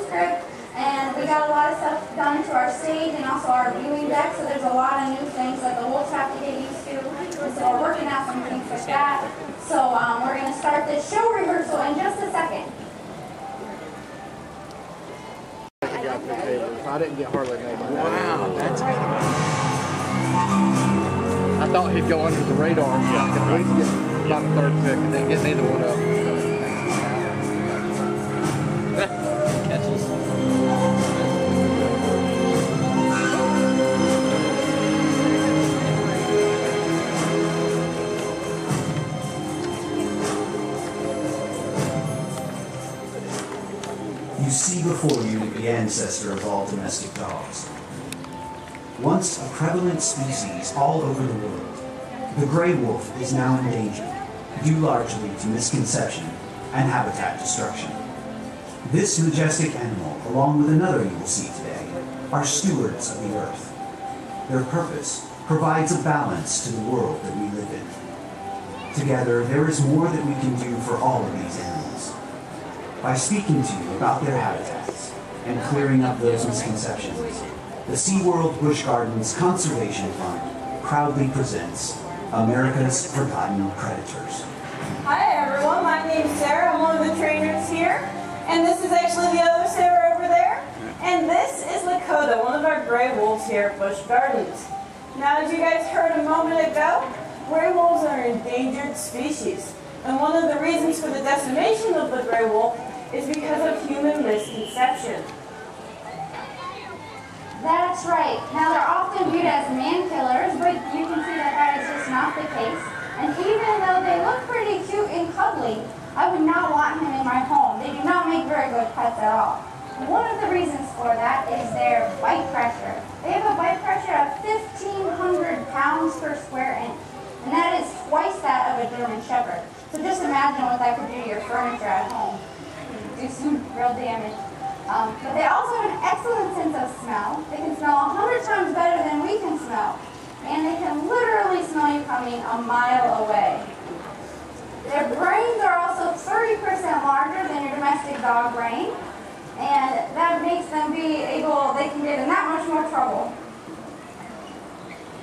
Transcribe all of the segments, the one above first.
script, and we got a lot of stuff done to our stage and also our viewing deck, so there's a lot of new things that the wolves have to get used to. And so we're working out some things like that. So we're going to start this show rehearsal in just a second. I didn't get hardly made. Wow, that's good. I thought he'd go under the radar and at least get about the third pick and then get neither one up. Catches. You see before you the ancestor of all domestic dogs. Once a prevalent species all over the world, the gray wolf is now endangered, due largely to misconception and habitat destruction. This majestic animal, along with another you will see today, are stewards of the earth. Their purpose provides a balance to the world that we live in. Together, there is more that we can do for all of these animals. By speaking to you about their habitats and clearing up those misconceptions, the SeaWorld Busch Gardens Conservation Fund proudly presents America's Forgotten Predators. Hi everyone, my name's Sarah. I'm one of the trainers here. And this is actually the other Sarah over there. And this is Lakota, one of our gray wolves here at Busch Gardens. Now, as you guys heard a moment ago, gray wolves are an endangered species. And one of the reasons for the decimation of the gray wolf is because of human misconception. That's right. Now they're often viewed as man killers, but you can see that that is just not the case. And even though they look pretty cute and cuddly, I would not want him in my home. They do not make very good pets at all. And one of the reasons for that is their bite pressure. They have a bite pressure of 1,500 pounds per square inch, and that is twice that of a German Shepherd. So just imagine what that could do to your furniture at home. Do some real damage. But they also have an excellent sense of smell. They can smell 100 times better than we can smell. And they can literally smell you coming a mile away. Their brains are also 30% larger than your domestic dog brain. And that makes them they can get in that much more trouble.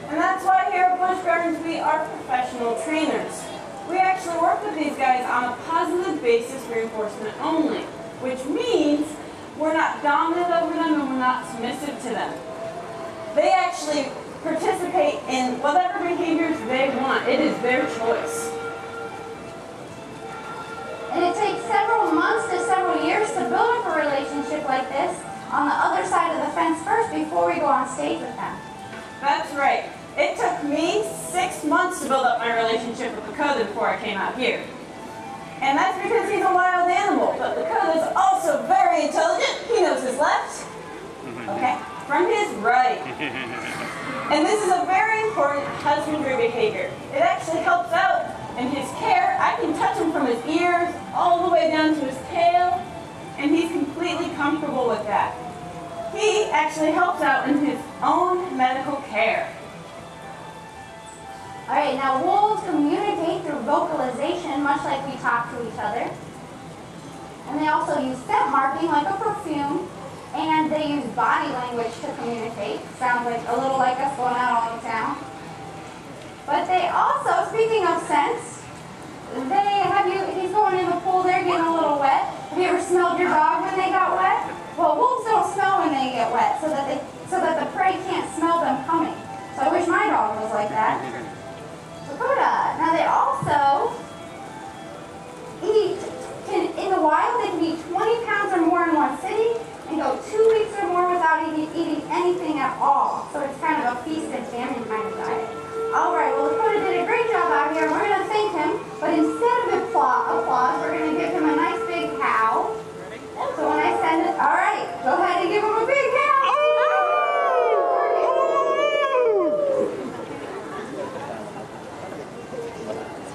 And that's why here at Busch Gardens we are professional trainers. We actually work with these guys on a positive basis reinforcement only, which means we're not dominant over them and we're not submissive to them. They actually participate in whatever behaviors they want. It is their choice. And it takes several months to several years to build up a relationship like this on the other side of the fence first before we go on stage with them. That's right. It took me 6 months to build up my relationship with Lakota before I came out here. And that's because he's a wild animal, but Lakota is also very intelligent. He knows his left, okay, from his right. And this is a very important husbandry behavior. It actually helps out in his care. I can touch him from his ears all the way down to his tail, and he's completely comfortable with that. He actually helps out in his own medical care. All right, now wolves communicate through vocalization, much like we talk to each other. And they also use scent marking, like a perfume, and they use body language to communicate. Sounds like a little like us going out on the town. But they also, speaking of scents, he's going in the pool there getting a little wet. Have you ever smelled your dog when they got wet? Well, wolves don't smell when they get wet, so that the prey can't smell them coming. So I wish my dog was like that. Lakota. Now they also eat, in the wild they can eat 20 pounds or more in one sitting and go 2 weeks or more without eating anything at all. So it's kind of a feast and famine kind of diet. Alright, well Lakota did a great job out here and we're going to thank him, but instead of applause, we're going to give him a nice big howl. So when I send it, alright, go ahead and give him a big howl.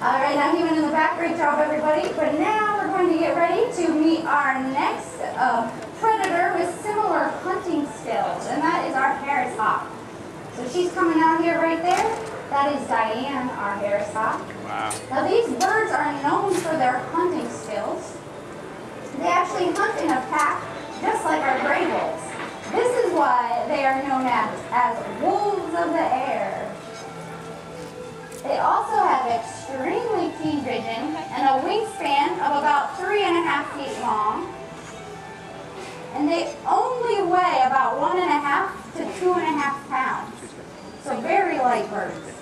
Alright, now he went in the back, great job everybody. But now we're going to get ready to meet our next predator with similar hunting skills, and that is our Harris hawk. So she's coming out here right there. That is Diane, our Harris hawk. Wow. Now these birds are known for their hunting skills. They actually hunt in a pack just like our gray wolves. This is why they are known as wolves of the air. They also have extremely keen vision and a wingspan of about 3.5 feet long. And they only weigh about 1.5 to 2.5 pounds. So very light birds.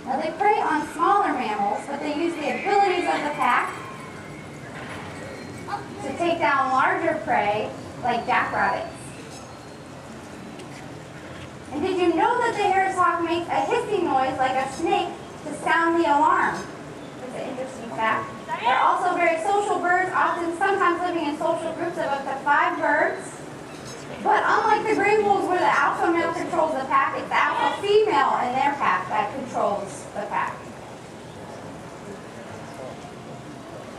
Now they prey on smaller mammals, but they use the abilities of the pack to take down larger prey like jackrabbits. And did you know that the Harris hawk makes a hissing noise like a snake to sound the alarm? That's an interesting fact. They're also very social birds, often sometimes living in social groups of up to 5 birds. But unlike the gray wolves where the alpha male controls the pack, it's the alpha female in their pack that controls the pack.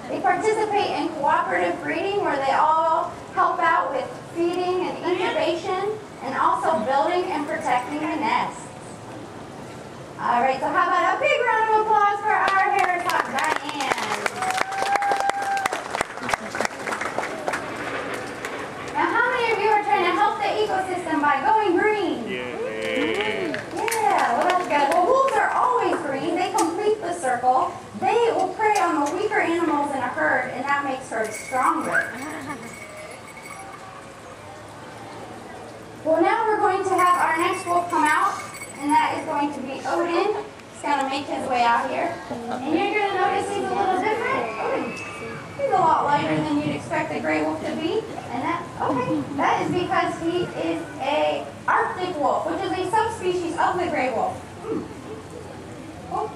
They participate in cooperative breeding where they all help out with feeding and incubation and also building and protecting the nest. All right, so how about a big round of applause for our Harris hawk, Diane. Now, how many of you are trying to help the ecosystem by going green? Yeah, well that's good. Well, wolves are always green. They complete the circle. They will prey on the weaker animals in a herd, and that makes herds stronger. Well, now we're going to have our next wolf come out, and that is going to be Odin. He's going to make his way out here. And you're going to notice he's a little different. Odin, he's a lot lighter than you'd expect a gray wolf to be. And that is because he is a Arctic wolf, which is a subspecies of the gray wolf. Oh.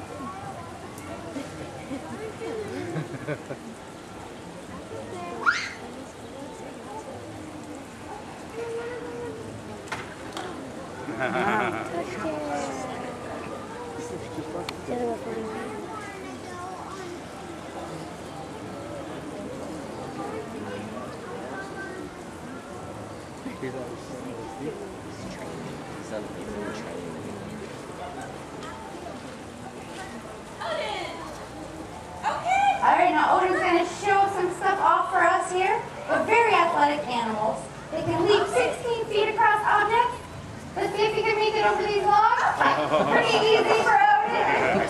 Alright, now Odin's going to show some stuff off for us here. They're very athletic animals. They can leap 16 feet across objects. Let's see if you can make it over these logs. Pretty easy for Odin.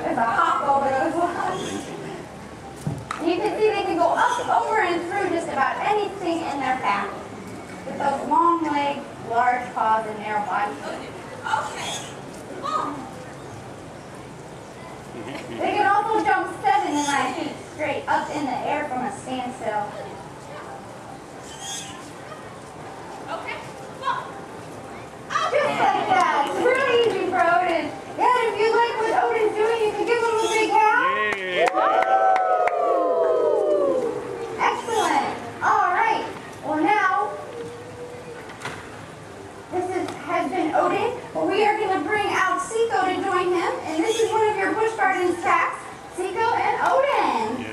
There's a hop over those logs. And you can see they can go up, over, and through just about anything in their path. With those long legs, large paws, and narrow bodies. Okay. Oh. They can also jump 7 to 9 feet straight up in the air from a standstill. Okay. Just like that. It's really easy for Odin. Yeah, if you like what Odin's doing, you can give him a big howl. Excellent. All right. Well, now, this has been Odin. Well, we are going to bring out Seiko to join him. And this is one of your Busch Gardens packs. Seiko and Odin.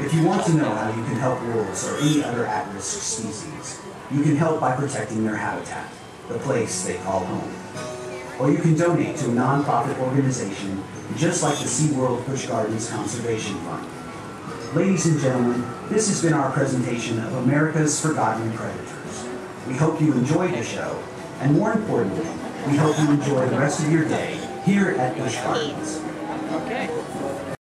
If you want to know how you can help wolves or any other at-risk species, you can help by protecting their habitat, the place they call home. Or you can donate to a non-profit organization just like the SeaWorld Busch Gardens Conservation Fund. Ladies and gentlemen, this has been our presentation of America's Forgotten Predators. We hope you enjoyed the show, and more importantly, we hope you enjoy the rest of your day here at Busch Gardens. Okay.